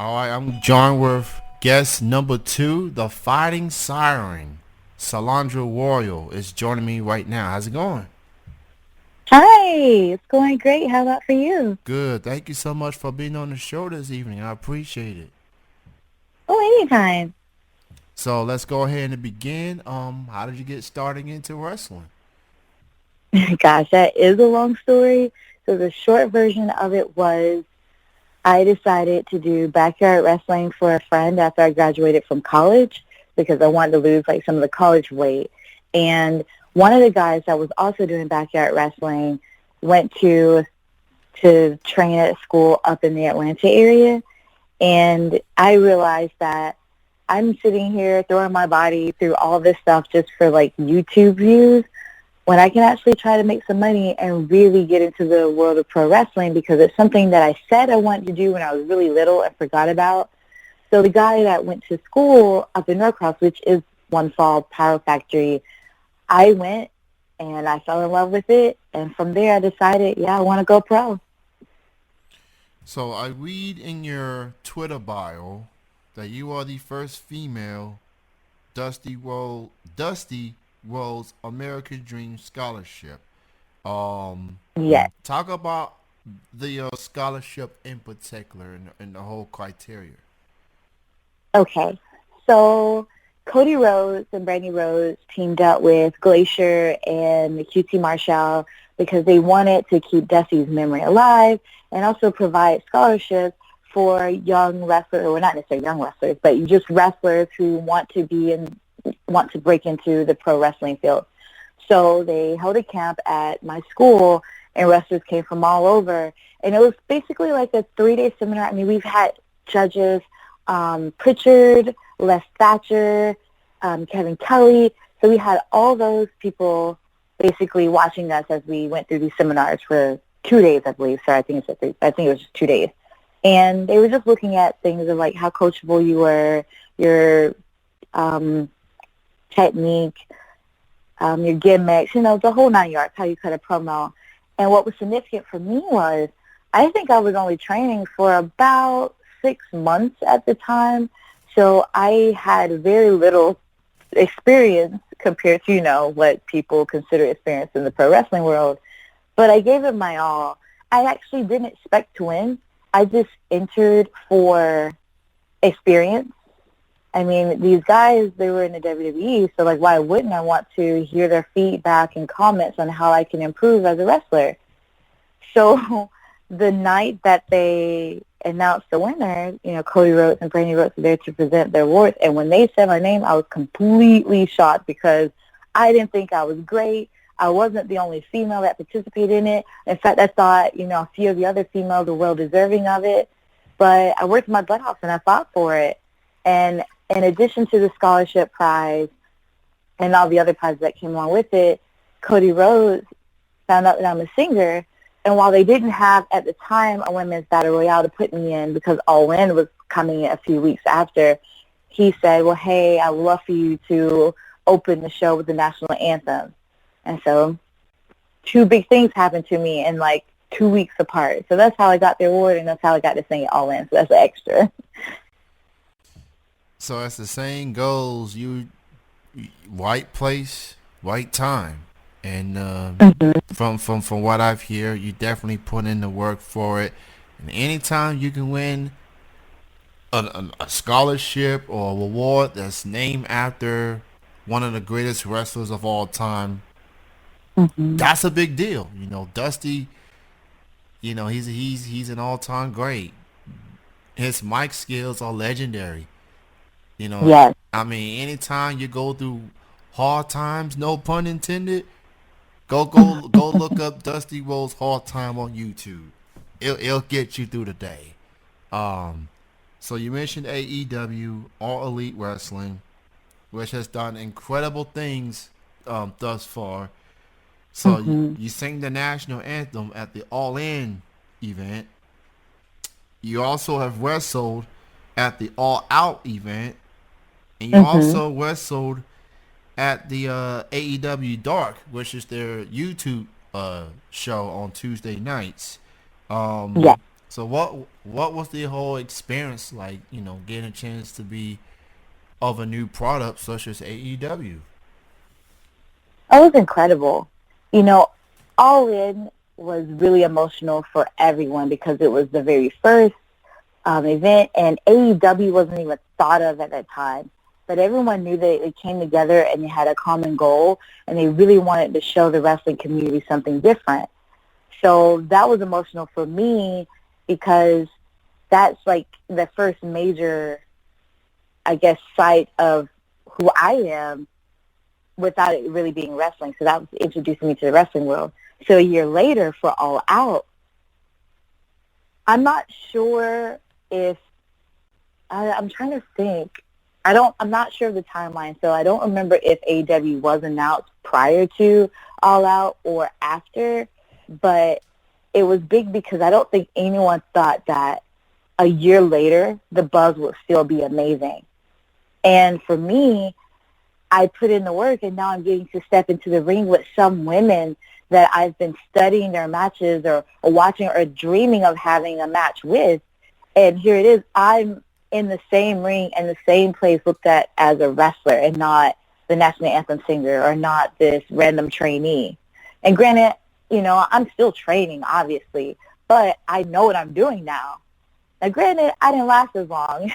All right, I'm joined with guest number 2, the Fighting Siren. Shalandra Royal is joining me right now. How's it going? Hi, it's going great. How about for you? Good. Thank you so much for being on the show this evening. I appreciate it. Oh, anytime. So let's go ahead and begin. How did you get started into wrestling? Gosh, that is a long story. So the short version of it was I decided to do backyard wrestling for a friend after I graduated from college because I wanted to lose like some of the college weight. And one of the guys that was also doing backyard wrestling went to train at a school up in the Atlanta area. And I realized that I'm sitting here throwing my body through all this stuff just for like YouTube views when I can actually try to make some money and really get into the world of pro wrestling because it's something that I said I wanted to do when I was really little and forgot about. So the guy that went to school up in Norcross, which is One Fall Power Factory, I went and I fell in love with it. And from there I decided, yeah, I want to go pro. So I read in your Twitter bio that you are the first female Dusty Rhodes American Dream Scholarship. Yes. Talk about the scholarship in particular and the whole criteria. Okay. So Cody Rhodes and Brandy Rhodes teamed up with Glacier and QT Marshall because they wanted to keep Dusty's memory alive and also provide scholarships for young wrestlers, or not necessarily young wrestlers, but just wrestlers who want to break into the pro wrestling field. So they held a camp at my school, and wrestlers came from all over. And it was basically like a 3-day seminar. I mean, we've had judges, Pritchard, Les Thatcher, Kevin Kelly. So we had all those people basically watching us as we went through these seminars for 2 days, I believe. Sorry, I think it's 3. I think it was just 2 days. And they were just looking at things of like how coachable you were, your technique, your gimmicks, the whole 9 yards, how you cut a promo. And what was significant for me was I think I was only training for about 6 months at the time. So I had very little experience compared to, what people consider experience in the pro wrestling world. But I gave it my all. I actually didn't expect to win. I just entered for experience. I mean, these guys, they were in the WWE, so like, why wouldn't I want to hear their feedback and comments on how I can improve as a wrestler? So the night that they announced the winner, Cody Rhodes and Brandy Rhodes were there to present their awards, and when they said my name, I was completely shocked because I didn't think I was great. I wasn't the only female that participated in it. In fact, I thought, a few of the other females were well deserving of it, but I worked my butt off and I fought for it. And in addition to the scholarship prize and all the other prizes that came along with it, Cody Rhodes found out that I'm a singer. And while they didn't have at the time a women's battle royale to put me in because All In was coming a few weeks after, he said, well, hey, I would love for you to open the show with the national anthem. And so 2 big things happened to me in like 2 weeks apart. So that's how I got the award, and that's how I got to sing it All In. So that's an extra. So as the saying goes, you right place, right time, and from what I've heard, you definitely put in the work for it. And anytime you can win a scholarship or a award that's named after one of the greatest wrestlers of all time, Mm-hmm. that's a big deal. Dusty, he's an all time great. His mic skills are legendary. You know, Yes. I mean, anytime you go through hard times, no pun intended, go look up Dusty Rhodes Hard Time on YouTube. It'll get you through the day. Um, so you mentioned AEW All Elite Wrestling, which has done incredible things thus far. So Mm-hmm. you sing the national anthem at the All In event. You also have wrestled at the All Out event, and you Mm-hmm. also wrestled at the AEW Dark, which is their YouTube show on Tuesday nights. Yes. So what? what was the whole experience like? Getting a chance to be of a new product such as AEW. It was incredible. You know, All In was really emotional for everyone because it was the very first event, and AEW wasn't even thought of at that time. But everyone knew that they came together and they had a common goal, and they really wanted to show the wrestling community something different. So that was emotional for me because that's like the first major, I guess, sight of who I am without it really being wrestling. So that was introducing me to the wrestling world. So a year later for All Out, I'm not sure if I'm trying to think. I'm not sure of the timeline, so I don't remember if AEW was announced prior to All Out or after, but it was big because I don't think anyone thought that a year later the buzz would still be amazing. And for me, I put in the work, and now I'm getting to step into the ring with some women that I've been studying their matches or watching or dreaming of having a match with. And here it is. I'm in the same ring and the same place looked at as a wrestler and not the national anthem singer or not this random trainee. And granted, I'm still training, obviously, but I know what I'm doing now. Now, granted, I didn't last as long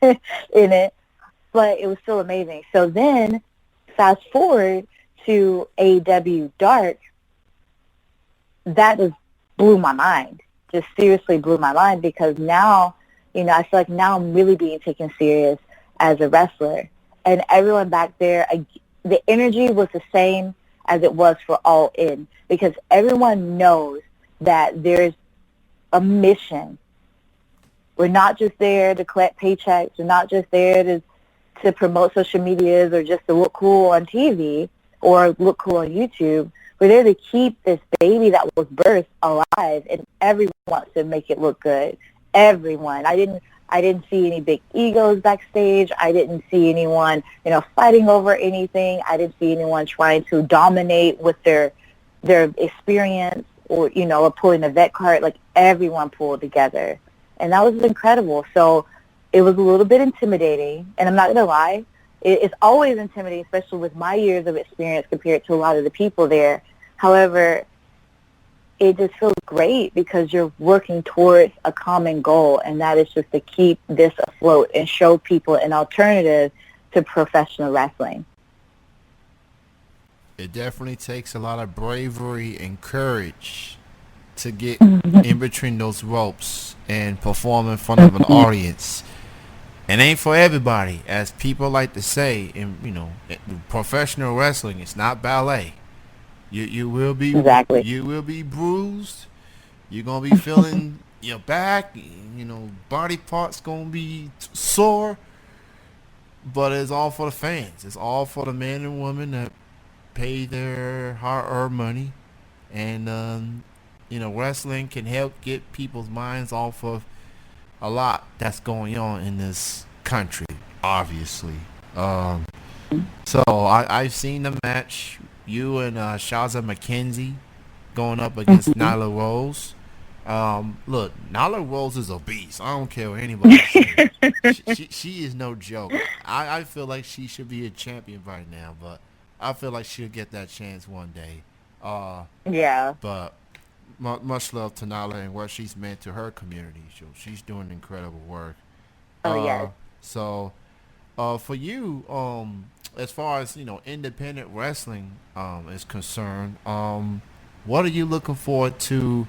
in it, but it was still amazing. So then, fast forward to AEW Dark, that just blew my mind. Just seriously blew my mind because now, I feel like now I'm really being taken serious as a wrestler. And everyone back there, the energy was the same as it was for All In because everyone knows that there's a mission. We're not just there to collect paychecks. We're not just there to promote social medias or just to look cool on TV or look cool on YouTube. We're there to keep this baby that was birthed alive, and everyone wants to make it look good. Everyone. I didn't see any big egos backstage. I didn't see anyone, fighting over anything. I didn't see anyone trying to dominate with their experience or, or pulling a vet card. Like, everyone pulled together. And that was incredible. So it was a little bit intimidating, and I'm not going to lie. It's always intimidating, especially with my years of experience compared to a lot of the people there. However, it just feels great because you're working towards a common goal, and that is just to keep this afloat and show people an alternative to professional wrestling. It definitely takes a lot of bravery and courage to get in between those ropes and perform in front of an audience. It ain't for everybody, as people like to say. In professional wrestling, it's not ballet. You will be Exactly. you will be bruised. You're gonna be feeling your back. Body parts gonna be sore. But it's all for the fans. It's all for the men and women that pay their hard-earned money, and wrestling can help get people's minds off of a lot that's going on in this country, obviously. So I've seen the match, you and Shaza McKenzie going up against Nyla Rose. Look, Nyla Rose is a beast. I don't care what anybody says. She is no joke. I feel like she should be a champion right now, but I feel like she'll get that chance one day. Yeah. But much love to Nala and what she's meant to her community. She's doing incredible work. Oh, yes. So, for you, as far as independent wrestling is concerned, what are you looking forward to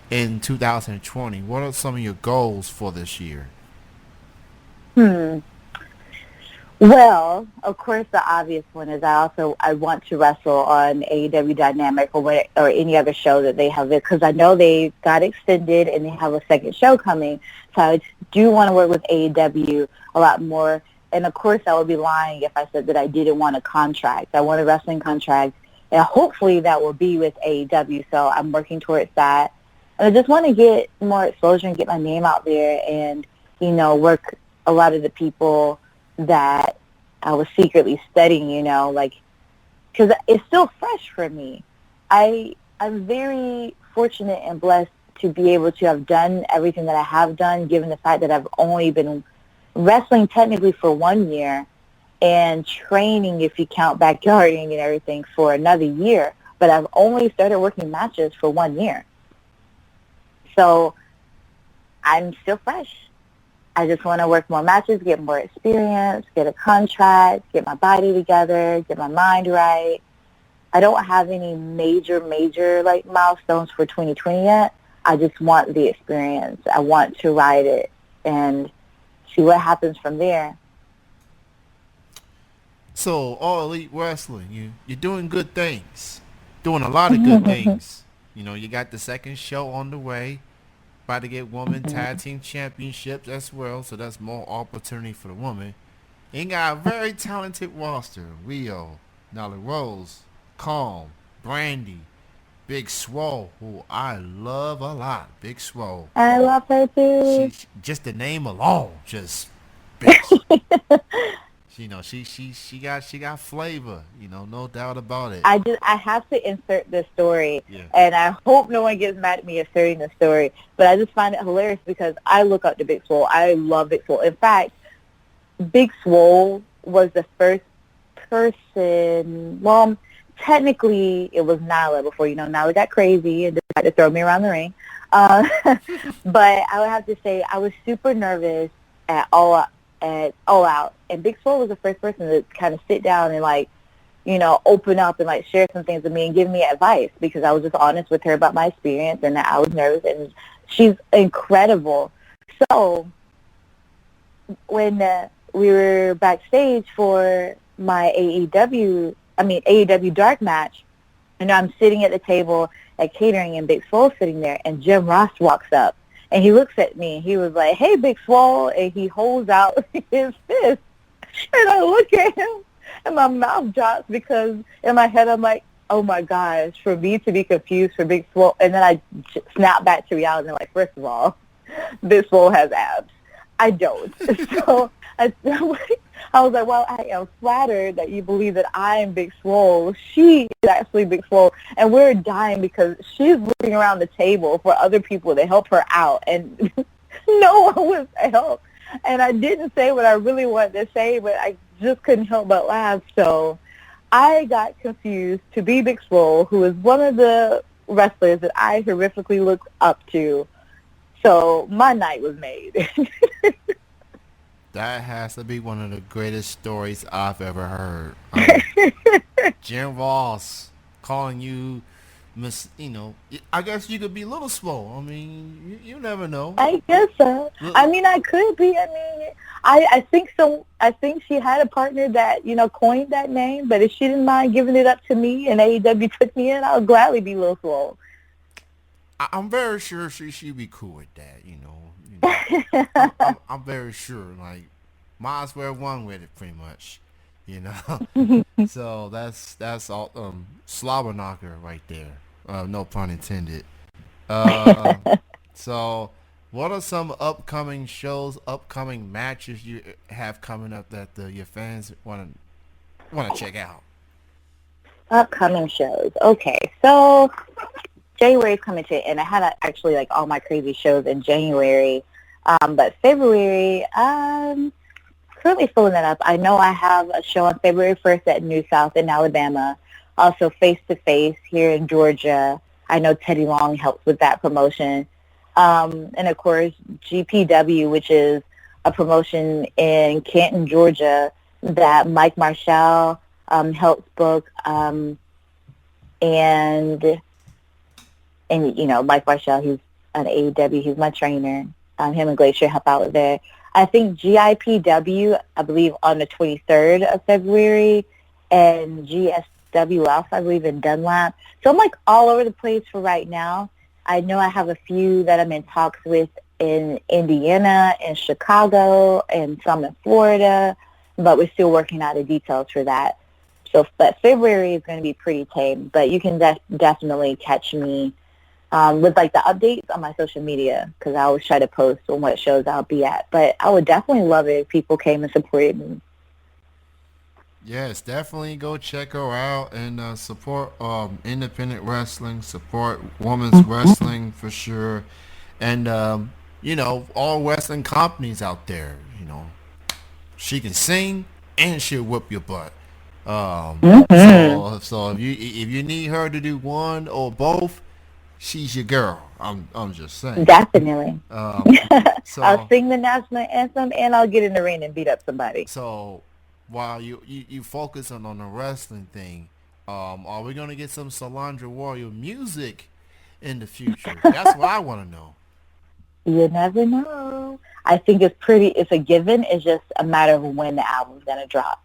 in 2020? What are some of your goals for this year? Well, of course, the obvious one is I want to wrestle on AEW Dynamic or any other show that they have there because I know they got extended and they have a second show coming. So I do want to work with AEW a lot more. And of course, I would be lying if I said that I didn't want a contract. I want a wrestling contract, and hopefully that will be with AEW. So I'm working towards that. And I just want to get more exposure and get my name out there and work a lot of the people that I was secretly studying, because it's still fresh for me. I'm very fortunate and blessed to be able to have done everything that I have done, given the fact that I've only been wrestling technically for 1 year and training, if you count backyarding and everything, for another year. But I've only started working matches for 1 year. So I'm still fresh. I just want to work more matches, get more experience, get a contract, get my body together, get my mind right. I don't have any major, like, milestones for 2020 yet. I just want the experience. I want to ride it and see what happens from there. So, All Elite Wrestling, you're doing good things. Doing a lot of good things. You know, you got the second show on the way. About to get women tag team championships as well, so that's more opportunity for the woman. And you got a very talented roster. Rio, Nolly Rose, Calm, Brandy, Big Swole, who I love a lot. Big Swole. I love her too. She just the name alone, just bitch. She got flavor. No doubt about it. I have to insert this story, Yeah. and I hope no one gets mad at me inserting the story. But I just find it hilarious because I look up to Big Swole. I love Big Swole. In fact, Big Swole was the first person. Well, technically, it was Nyla before Nyla got crazy and decided to throw me around the ring. But I would have to say I was super nervous at All Out, and Big Swole was the first person to kind of sit down and open up and share some things with me and give me advice, because I was just honest with her about my experience and that I was nervous, and she's incredible. So when we were backstage for my AEW Dark match, and I'm sitting at the table at catering, and Big Swole sitting there, and Jim Ross walks up. And he looks at me, and he was like, "Hey, Big Swole," and he holds out his fist. And I look at him, and my mouth drops, because in my head I'm like, oh, my gosh, for me to be confused for Big Swole. And then I snap back to reality, and first of all, Big Swole has abs. I don't. So I was like, well, I am flattered that you believe that I am Big Swole. She is actually Big Swole, and we're dying because she's looking around the table for other people to help her out, and no one was to help. And I didn't say what I really wanted to say, but I just couldn't help but laugh. So I got confused to be Big Swole, who is one of the wrestlers that I horrifically look up to. So my night was made. That has to be one of the greatest stories I've ever heard. Jim Ross calling you Miss, I guess you could be Little Swole. I mean, you never know. I guess so. I mean, I could be. I mean, I think so. I think she had a partner that, coined that name, but if she didn't mind giving it up to me and AEW took me in, I'll gladly be Little Swole. I'm very sure she'd be cool with that, I'm very sure. Might as well one with it, pretty much. So that's all slobber knocker right there. No pun intended. So what are some upcoming shows, upcoming matches you have coming up that your fans want to check out? Upcoming shows. Okay, so January's coming to an end. I had actually all my crazy shows in January, but February, currently filling that up. I know I have a show on February 1st at New South in Alabama. Also Face to Face here in Georgia. I know Teddy Long helps with that promotion. And of course GPW, which is a promotion in Canton, Georgia that Mike Marshall helps book. And Mike Marshall, he's an AEW, he's my trainer. Him and Glacier help out with there. I think GIPW, I believe, on the 23rd of February, and GSWF, I believe, in Dunlap. So I'm all over the place for right now. I know I have a few that I'm in talks with in Indiana and Chicago and some in Florida, but we're still working out the details for that. But February is going to be pretty tame, but you can definitely catch me with the updates on my social media, because I always try to post on what shows I'll be at. But I would definitely love it if people came and supported me. Yes, definitely go check her out and support independent wrestling, support women's wrestling for sure, and all wrestling companies out there. She can sing and she'll whip your butt. Mm-hmm. So if you need her to do one or both, she's your girl. I'm just saying. Definitely. Um, I'll so sing the national anthem and I'll get in the ring and beat up somebody. so while you focus on the wrestling thing, are we gonna get some Shalandra Royal music in the future? That's what I want to know. You never know. I think it's a given. It's just a matter of when the album's going to drop.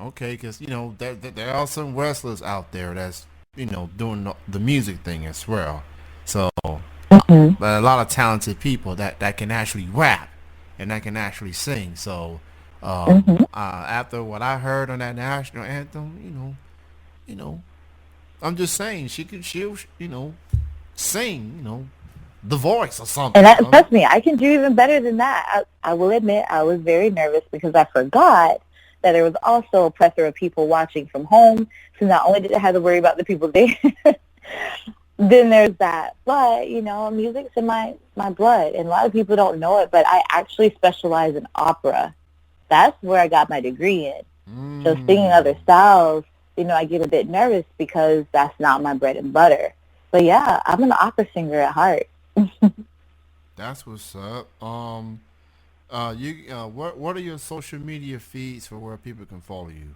Okay, because there are some wrestlers out there that's doing the music thing as well. So, Hmm. but a lot of talented people that can actually rap and that can actually sing. So, Hmm. after what I heard on that national anthem, you know, I'm just saying she'll sing, the voice or And something. that, trust me, I can do even better than that. I will admit I was very nervous because I forgot that there was also a plethora of people watching from home. So not only did I have to worry about the people there, then there's that. But, music's in my blood. And a lot of people don't know it, but I actually specialize in opera. That's where I got my degree in. So singing Mm, other styles, I get a bit nervous because that's not my bread and butter. But yeah, I'm an opera singer at heart. that's what's up. What are your social media feeds for where people can follow you?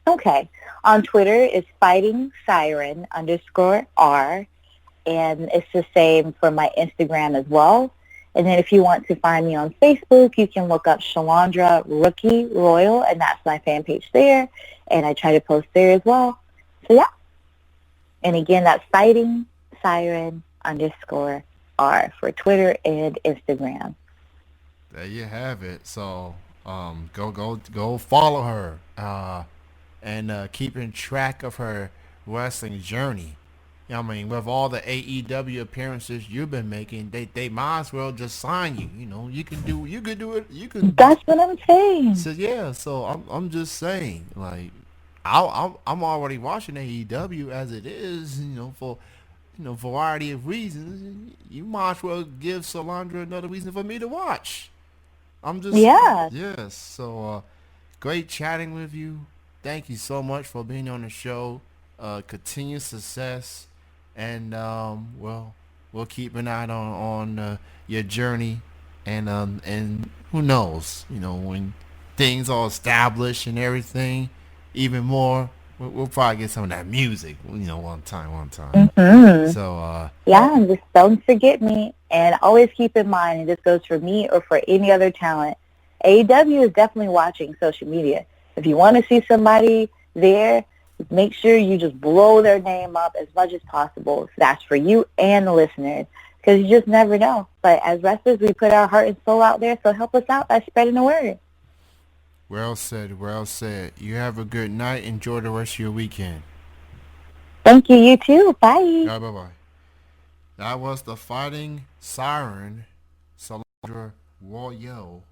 Okay. On Twitter, it's fighting siren _R, and it's the same for my Instagram as well. And then if you want to find me on Facebook, you can look up Shalandra Royal, and that's my fan page there. And I try to post there as well. So yeah. And again, that's fighting siren _R for Twitter and Instagram. There you have it. So, go follow her. And keeping track of her wrestling journey. I mean, with all the AEW appearances you've been making, they might as well just sign you. You could do it. You can. That's what I'm saying. So yeah. So I'm just saying, like, I'm already watching AEW as it is. For variety of reasons. You might as well give Solandra another reason for me to watch. Yeah. Yes. So great chatting with you. Thank you so much for being on the show. Continued success, and we'll keep an eye on your journey, and who knows, when things are established and everything, even more, we'll probably get some of that music, one time. Hmm. So Yeah, and just don't forget me. And always keep in mind, and this goes for me or for any other talent, AEW is definitely watching social media. If you want to see somebody there, make sure you just blow their name up as much as possible. So that's for you and the listeners, because you just never know. But as wrestlers, we put our heart and soul out there, so help us out by spreading the word. well said, well said. You have a good night. Enjoy the rest of your weekend. Thank you. You too. Bye. Bye bye. That was the Fighting Siren, Solandra Royal.